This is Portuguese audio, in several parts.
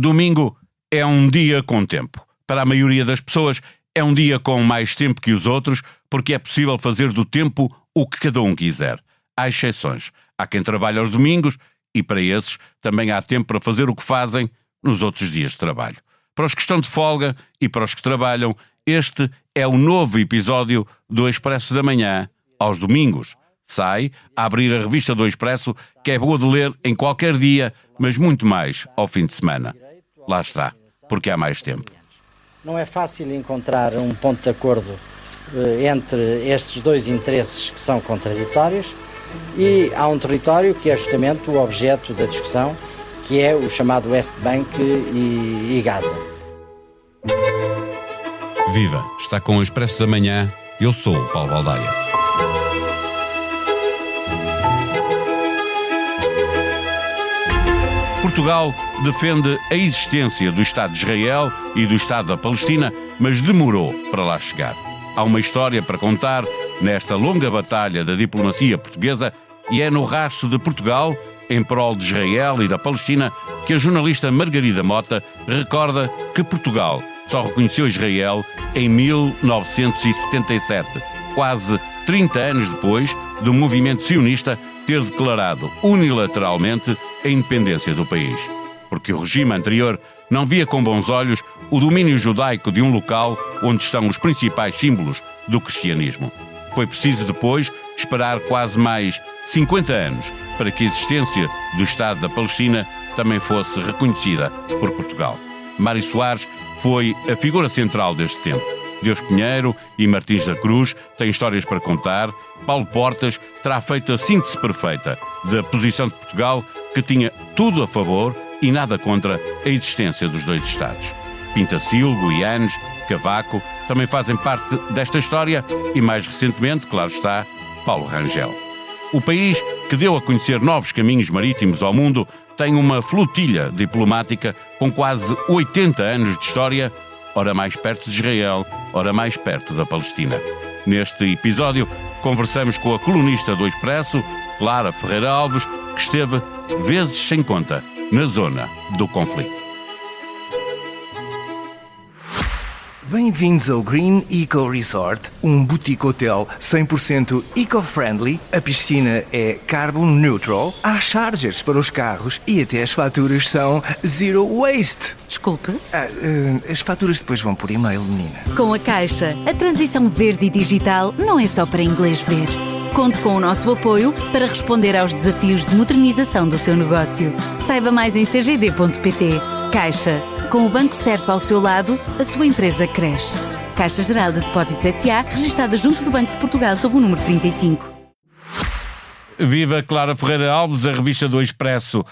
Domingo é um dia com tempo. Para a maioria das pessoas é um dia com mais tempo que os outros, porque é possível fazer do tempo o que cada um quiser. Há exceções. Há quem trabalha aos domingos e para esses também há tempo para fazer o que fazem nos outros dias de trabalho. Para os que estão de folga e para os que trabalham, este é o novo episódio do Expresso da Manhã, aos domingos. Sai a abrir a revista do Expresso, que é boa de ler em qualquer dia, mas muito mais ao fim de semana. Lá está, porque há mais tempo. Não é fácil encontrar um ponto de acordo entre estes dois interesses que são contraditórios e há um território que é justamente o objeto da discussão, que é o chamado West Bank e Gaza. Viva! Está com o Expresso da Manhã. Eu sou o Paulo Baldaia. Portugal defende a existência do Estado de Israel e do Estado da Palestina, mas demorou para lá chegar. Há uma história para contar nesta longa batalha da diplomacia portuguesa e é no rastro de Portugal, em prol de Israel e da Palestina, que a jornalista Margarida Mota recorda que Portugal só reconheceu Israel em 1977, quase 30 anos depois do movimento sionista ter declarado unilateralmente a independência do país. Porque o regime anterior não via com bons olhos o domínio judaico de um local onde estão os principais símbolos do cristianismo. Foi preciso depois esperar quase mais 50 anos para que a existência do Estado da Palestina também fosse reconhecida por Portugal. Mário Soares foi a figura central deste tempo. Deus Pinheiro e Martins da Cruz têm histórias para contar. Paulo Portas terá feito a síntese perfeita da posição de Portugal, que tinha tudo a favor e nada contra a existência dos dois Estados. Pintacil, Goianes, Cavaco também fazem parte desta história e, mais recentemente, claro está, Paulo Rangel. O país que deu a conhecer novos caminhos marítimos ao mundo tem uma flotilha diplomática com quase 80 anos de história, ora mais perto de Israel, ora mais perto da Palestina. Neste episódio, conversamos com a colunista do Expresso, Clara Ferreira Alves, que esteve vezes sem conta na zona do conflito. Bem-vindos ao Green Eco Resort, um boutique hotel 100% eco-friendly. A piscina é carbon neutral, há chargers para os carros e até as faturas são zero waste. Desculpe? As faturas depois vão por e-mail, menina. Com a Caixa, a transição verde e digital não é só para inglês ver. Conte com o nosso apoio para responder aos desafios de modernização do seu negócio. Saiba mais em cgd.pt. Caixa. Com o banco certo ao seu lado, a sua empresa cresce. Caixa Geral de Depósitos S.A., registada junto do Banco de Portugal sob o número 35. Viva Clara Ferreira Alves, a revista do Expresso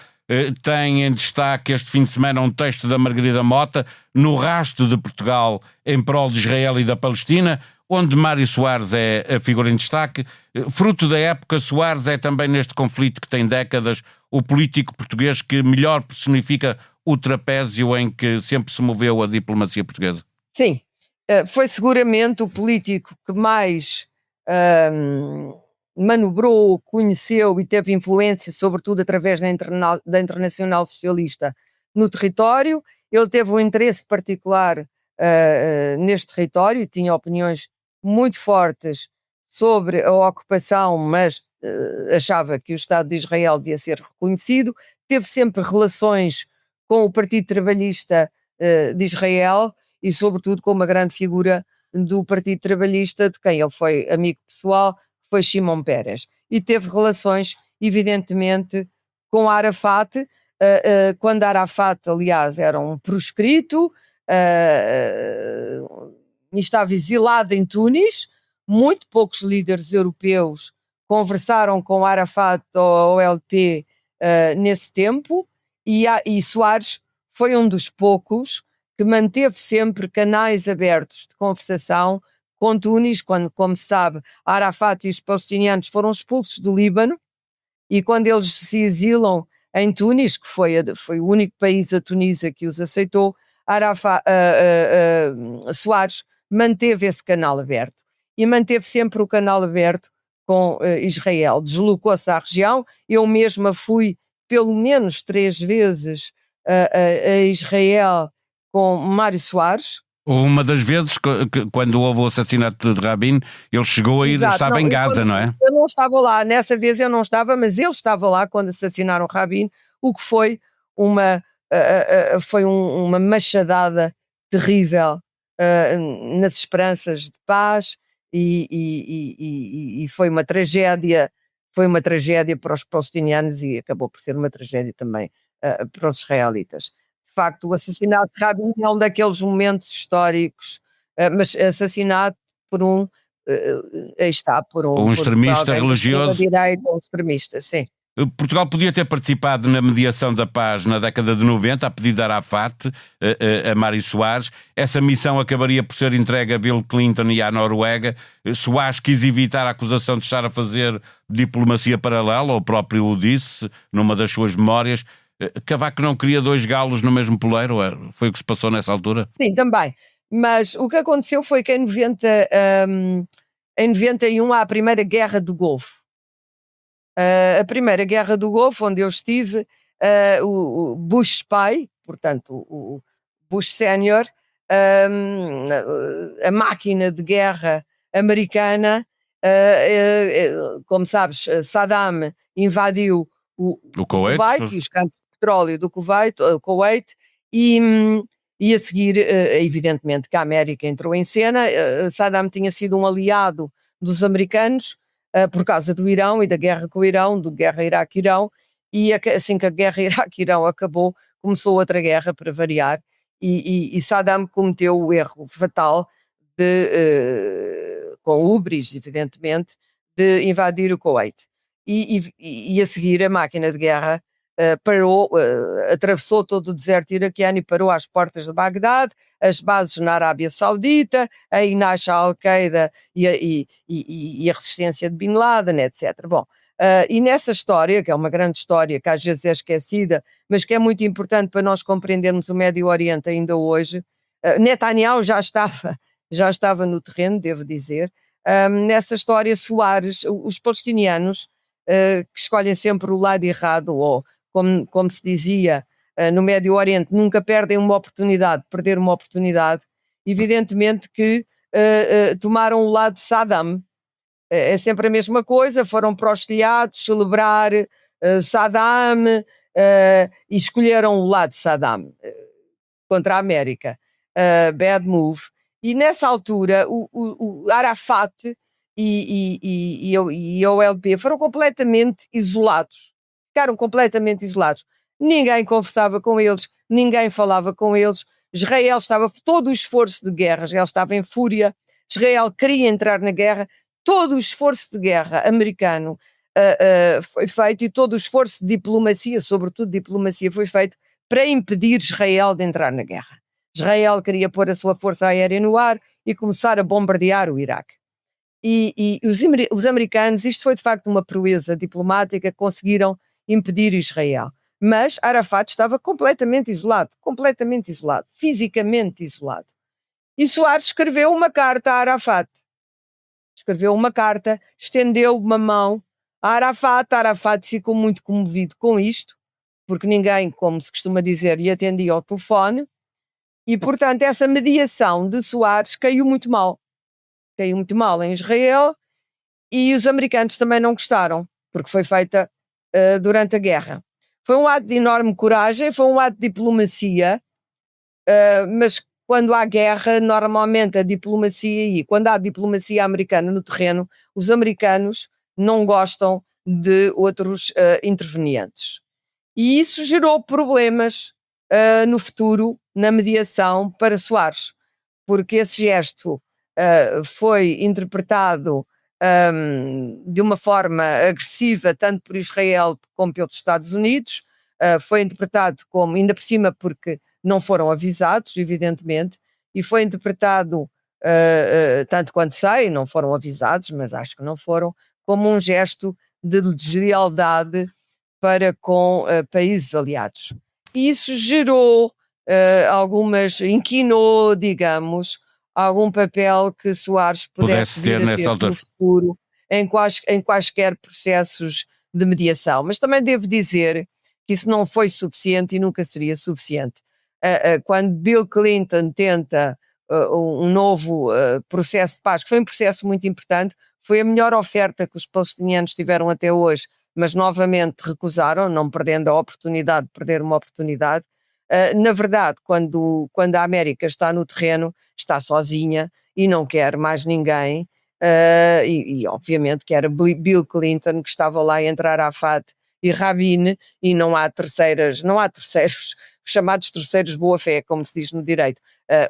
tem em destaque este fim de semana um texto da Margarida Mota, No Rastro de Portugal em prol de Israel e da Palestina, onde Mário Soares é a figura em destaque. Fruto da época, Soares é também neste conflito que tem décadas o político português que melhor personifica o trapézio em que sempre se moveu a diplomacia portuguesa. Sim, foi seguramente o político que mais manobrou, conheceu e teve influência, sobretudo através da Internacional Socialista, no território. Ele teve um interesse particular neste território e tinha opiniões muito fortes sobre a ocupação, mas achava que o Estado de Israel devia ser reconhecido. Teve sempre relações com o Partido Trabalhista de Israel e, sobretudo, com uma grande figura do Partido Trabalhista, de quem ele foi amigo pessoal, que foi Shimon Peres. E teve relações, evidentemente, com Arafat, quando Arafat, aliás, era um proscrito, e estava exilado em Tunis. Muito poucos líderes europeus conversaram com Arafat ou OLP nesse tempo, e Soares foi um dos poucos que manteve sempre canais abertos de conversação com Tunis, quando, como se sabe, Arafat e os palestinianos foram expulsos do Líbano, e quando eles se exilam em Tunis, que foi o único país, a Tunísia, que os aceitou, Soares manteve esse canal aberto. E manteve sempre o canal aberto com Israel. Deslocou-se à região. Eu mesma fui pelo menos 3 vezes a Israel com Mário Soares. Uma das vezes, quando houve o assassinato de Rabin, ele chegou a ir, Exato, estava em Gaza, não é? Eu não estava lá, nessa vez eu não estava, mas ele estava lá quando assassinaram Rabin, o que foi uma machadada terrível nas esperanças de paz e foi uma tragédia para os palestinianos e acabou por ser uma tragédia também para os israelitas. De facto, o assassinato de Rabin é um daqueles momentos históricos, mas assassinado por Um extremista religioso. Direita, um extremista, sim. Portugal podia ter participado na mediação da paz na década de 90, a pedido de Arafat, a Mário Soares. Essa missão acabaria por ser entregue a Bill Clinton e à Noruega. Soares quis evitar a acusação de estar a fazer diplomacia paralela, ou próprio o disse numa das suas memórias. Cavaco não queria dois galos no mesmo poleiro? Foi o que se passou nessa altura? Sim, também. Mas o que aconteceu foi que em 91 há a Primeira Guerra do Golfo. A Primeira Guerra do Golfo, onde eu estive, o Bush pai, portanto o Bush Senior, a máquina de guerra americana, como sabes, Saddam invadiu o Kuwait e os campos de petróleo do Kuwait e a seguir, evidentemente, que a América entrou em cena. Saddam tinha sido um aliado dos americanos por causa do Irão e da guerra com o Irão, da guerra Iraque-Irão, e assim que a guerra Iraque-Irão acabou, começou outra guerra para variar, e Saddam cometeu o erro fatal com ubris, evidentemente, de invadir o Kuwait. E a seguir a máquina de guerra parou, atravessou todo o deserto iraquiano e parou às portas de Bagdade, as bases na Arábia Saudita, aí nasce a Al-Qaeda e a resistência de Bin Laden, etc. Bom, e nessa história, que é uma grande história, que às vezes é esquecida, mas que é muito importante para nós compreendermos o Médio Oriente ainda hoje, Netanyahu já estava no terreno, devo dizer. Nessa história, Soares, os palestinianos, que escolhem sempre o lado errado, ou como se dizia no Médio Oriente, nunca perdem uma oportunidade, perder uma oportunidade, evidentemente que tomaram o lado de Saddam. É sempre a mesma coisa, foram para os telhados celebrar Saddam e escolheram o lado de Saddam contra a América. Bad move. E nessa altura o Arafat e a OLP foram completamente isolados. Ficaram completamente isolados. Ninguém conversava com eles, ninguém falava com eles. Israel estava, todo o esforço de guerra, Israel estava em fúria, Israel queria entrar na guerra, todo o esforço de guerra americano foi feito e todo o esforço de diplomacia, sobretudo diplomacia, foi feito para impedir Israel de entrar na guerra. Israel queria pôr a sua força aérea no ar e começar a bombardear o Iraque. E os americanos, isto foi de facto uma proeza diplomática, conseguiram impedir Israel. Mas Arafat estava completamente isolado, fisicamente isolado. E Soares escreveu uma carta a Arafat. Escreveu uma carta, estendeu uma mão a Arafat. Arafat ficou muito comovido com isto, porque ninguém, como se costuma dizer, lhe atendia ao telefone. E, portanto, essa mediação de Soares caiu muito mal. Caiu muito mal em Israel e os americanos também não gostaram, porque foi feita durante a guerra. Foi um ato de enorme coragem, foi um ato de diplomacia, mas quando há guerra, normalmente a diplomacia, e quando há diplomacia americana no terreno, os americanos não gostam de outros intervenientes. E isso gerou problemas no futuro, na mediação para Soares, porque esse gesto foi interpretado de uma forma agressiva, tanto por Israel como pelos Estados Unidos, foi interpretado como, ainda por cima porque não foram avisados, evidentemente, e foi interpretado, tanto quanto sei, não foram avisados, mas acho que não foram, como um gesto de deslealdade para com países aliados. E isso gerou inquinou, digamos, algum papel que Soares pudesse vir a ter no futuro em quaisquer processos de mediação. Mas também devo dizer que isso não foi suficiente e nunca seria suficiente. Quando Bill Clinton tenta um novo processo de paz, que foi um processo muito importante, foi a melhor oferta que os palestinianos tiveram até hoje, mas novamente recusaram, não perdendo a oportunidade de perder uma oportunidade. Na verdade, quando a América está no terreno, está sozinha e não quer mais ninguém, e obviamente que era Bill Clinton que estava lá entre Arafat e Rabin, e não há terceiros, os chamados terceiros de boa-fé, como se diz no direito.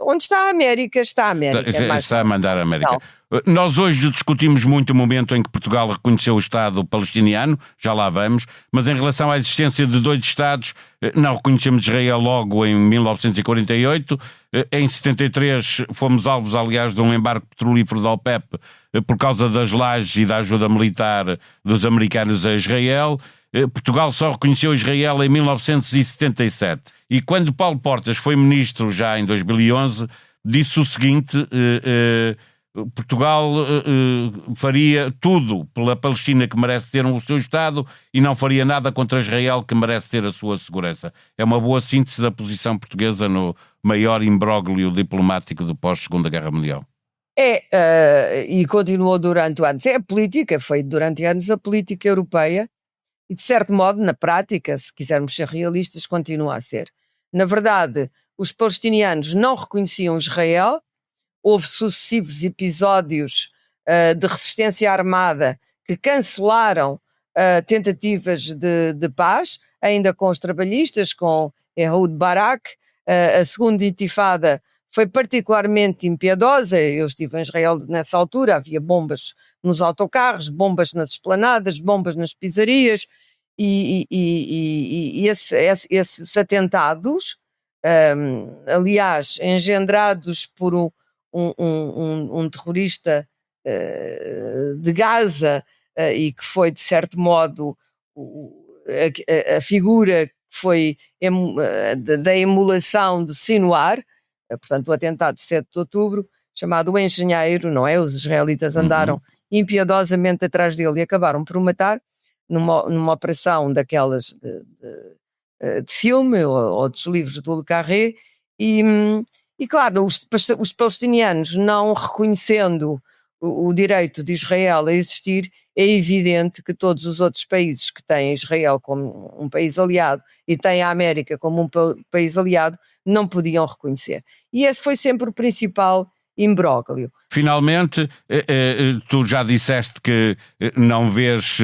Onde está a América, está a América. Está a mandar a América. Não. Nós hoje discutimos muito o momento em que Portugal reconheceu o Estado palestiniano, já lá vamos, mas em relação à existência de dois Estados, não reconhecemos Israel logo em 1948, em 73 fomos alvos, aliás, de um embarque petrolífero da OPEP por causa das lajes e da ajuda militar dos americanos a Israel. Portugal só reconheceu Israel em 1977. E quando Paulo Portas foi ministro, já em 2011, disse o seguinte: Portugal faria tudo pela Palestina, que merece ter o seu Estado, e não faria nada contra Israel, que merece ter a sua segurança. É uma boa síntese da posição portuguesa no maior imbróglio diplomático do pós-Segunda Guerra Mundial. E continuou durante anos. É a política, foi durante anos a política europeia, e de certo modo, na prática, se quisermos ser realistas, continua a ser. Na verdade, os palestinianos não reconheciam Israel, houve sucessivos episódios de resistência armada que cancelaram tentativas de paz, ainda com os trabalhistas, com Ehud Barak. A segunda intifada foi particularmente impiedosa. Eu estive em Israel nessa altura, havia bombas nos autocarros, bombas nas esplanadas, bombas nas pizzarias, e esses atentados, aliás, engendrados por um terrorista de Gaza, e que foi, de certo modo, a figura que foi da emulação de Sinwar, portanto o atentado de 7 de outubro, chamado o Engenheiro, não é? Os israelitas andaram impiedosamente atrás dele e acabaram por o matar numa operação daquelas de filme ou dos livros do Le Carré, e claro, os palestinianos não reconhecendo o direito de Israel a existir, é evidente que todos os outros países que têm Israel como um país aliado e têm a América como um país aliado não podiam reconhecer. E esse foi sempre o principal imbróglio. Finalmente, tu já disseste que não vês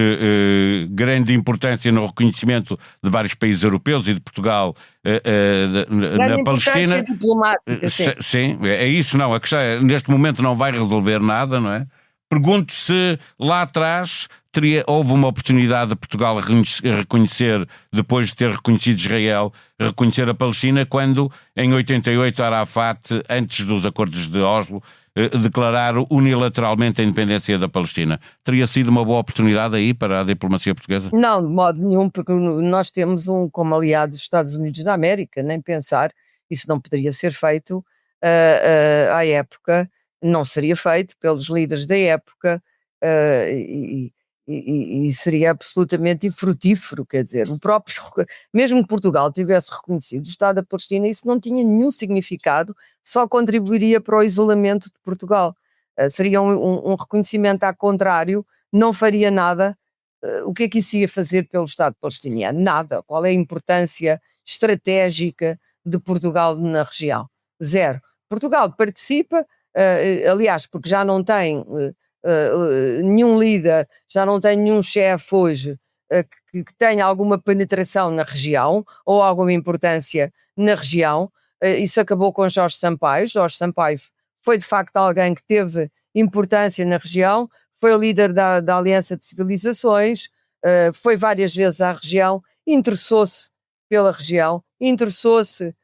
grande importância no reconhecimento de vários países europeus e de Portugal na Palestina. Importância diplomática, sim, é isso, não. A questão é, neste momento não vai resolver nada, não é? Pergunto se lá atrás houve uma oportunidade de Portugal reconhecer, depois de ter reconhecido Israel, reconhecer a Palestina, quando em 88 Arafat, antes dos acordos de Oslo, declarar unilateralmente a independência da Palestina. Teria sido uma boa oportunidade aí para a diplomacia portuguesa? Não, de modo nenhum, porque nós temos como aliado os Estados Unidos da América, nem pensar, isso não poderia ser feito à época, não seria feito pelos líderes da época, e seria absolutamente infrutífero, quer dizer, mesmo que Portugal tivesse reconhecido o Estado da Palestina, isso não tinha nenhum significado, só contribuiria para o isolamento de Portugal. Seria um reconhecimento ao contrário, não faria nada. O que é que isso ia fazer pelo Estado palestiniano? Nada. Qual é a importância estratégica de Portugal na região? Zero. Portugal participa, aliás, porque já não tem nenhum líder, já não tem nenhum chefe hoje que tenha alguma penetração na região ou alguma importância na região. Isso acabou com Jorge Sampaio. Jorge Sampaio foi de facto alguém que teve importância na região, foi o líder da Aliança de Civilizações, foi várias vezes à região, interessou-se pela região, interessou-se,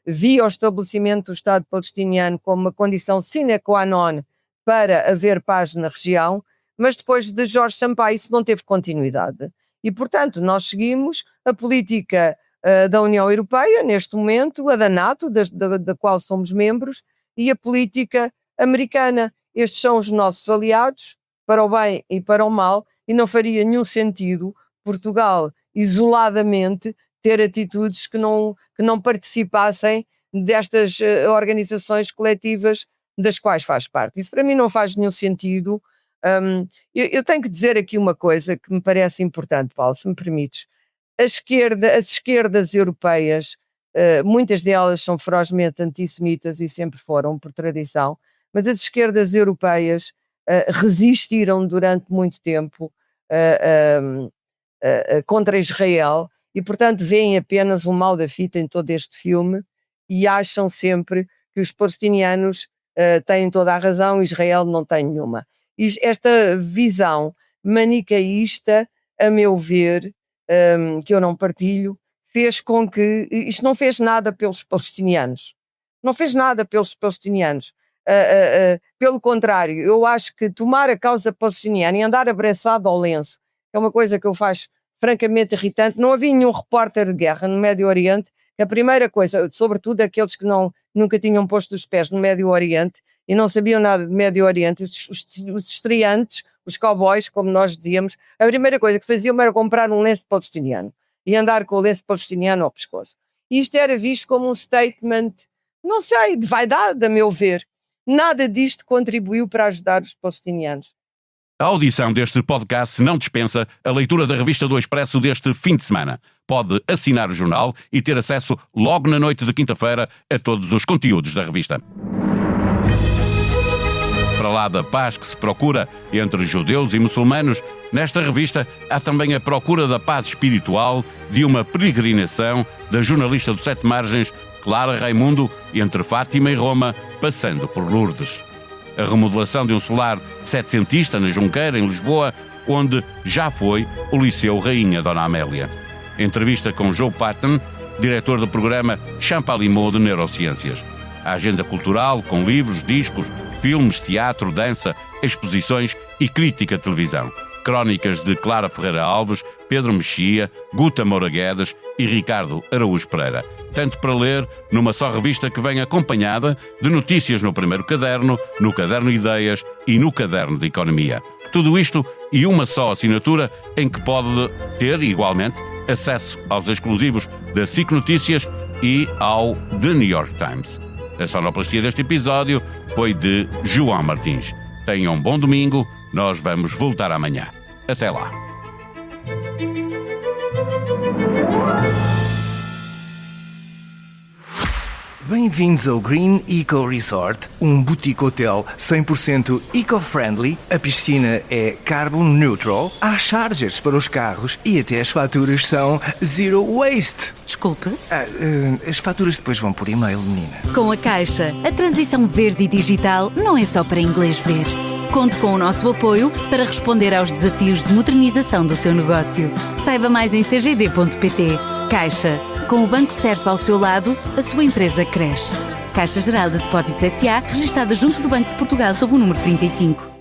via o estabelecimento do Estado palestiniano como uma condição sine qua non para haver paz na região, mas depois de Jorge Sampaio isso não teve continuidade. E, portanto, nós seguimos a política da União Europeia, neste momento, a da NATO, da qual somos membros, e a política americana. Estes são os nossos aliados, para o bem e para o mal, e não faria nenhum sentido Portugal, isoladamente, ter atitudes que não participassem destas organizações coletivas das quais faz parte. Isso para mim não faz nenhum sentido. Eu tenho que dizer aqui uma coisa que me parece importante, Paulo, se me permites. As esquerdas europeias, muitas delas são ferozmente antissemitas e sempre foram, por tradição, mas as esquerdas europeias resistiram durante muito tempo contra Israel e, portanto, veem apenas o mal da fita em todo este filme e acham sempre que os palestinianos têm toda a razão e Israel não tem nenhuma. E esta visão manicaísta, a meu ver, que eu não partilho, fez com que... Isto não fez nada pelos palestinianos. Não fez nada pelos palestinianos. Pelo contrário, eu acho que tomar a causa palestiniana e andar abraçado ao lenço é uma coisa que eu faço francamente irritante. Não havia nenhum repórter de guerra no Médio Oriente que a primeira coisa, sobretudo aqueles que nunca tinham posto os pés no Médio Oriente e não sabiam nada do Médio Oriente, os estreantes, os cowboys, como nós dizíamos, a primeira coisa que faziam era comprar um lenço palestiniano e andar com o lenço palestiniano ao pescoço. E isto era visto como um statement, não sei, de vaidade, a meu ver. Nada disto contribuiu para ajudar os palestinianos. A audição deste podcast não dispensa a leitura da revista do Expresso deste fim de semana. Pode assinar o jornal e ter acesso logo na noite de quinta-feira a todos os conteúdos da revista. Para lá da paz que se procura entre judeus e muçulmanos, nesta revista há também a procura da paz espiritual de uma peregrinação da jornalista do Sete Margens, Clara Raimundo, entre Fátima e Roma, passando por Lourdes. A remodelação de um solar setecentista na Junqueira, em Lisboa, onde já foi o Liceu Rainha Dona Amélia. Entrevista com Joe Patton, diretor do programa Champalimaud de Neurociências. A agenda cultural, com livros, discos, filmes, teatro, dança, exposições e crítica de televisão. Crónicas de Clara Ferreira Alves, Pedro Mexia, Guta Moura Guedes e Ricardo Araújo Pereira. Tanto para ler numa só revista que vem acompanhada de notícias no primeiro caderno, no caderno Ideias e no caderno de Economia. Tudo isto e uma só assinatura em que pode ter, igualmente, acesso aos exclusivos da SIC Notícias e ao The New York Times. A sonoplastia deste episódio foi de João Martins. Tenham um bom domingo, nós vamos voltar amanhã. Até lá. Bem-vindos ao Green Eco Resort, um boutique hotel 100% eco-friendly. A piscina é carbon neutral, há chargers para os carros e até as faturas são zero waste. Desculpe? As faturas depois vão por e-mail, menina. Com a Caixa, a transição verde e digital não é só para inglês ver. Conte com o nosso apoio para responder aos desafios de modernização do seu negócio. Saiba mais em cgd.pt. Caixa. Com o banco certo ao seu lado, a sua empresa cresce. Caixa Geral de Depósitos S.A., registada junto do Banco de Portugal sob o número 35.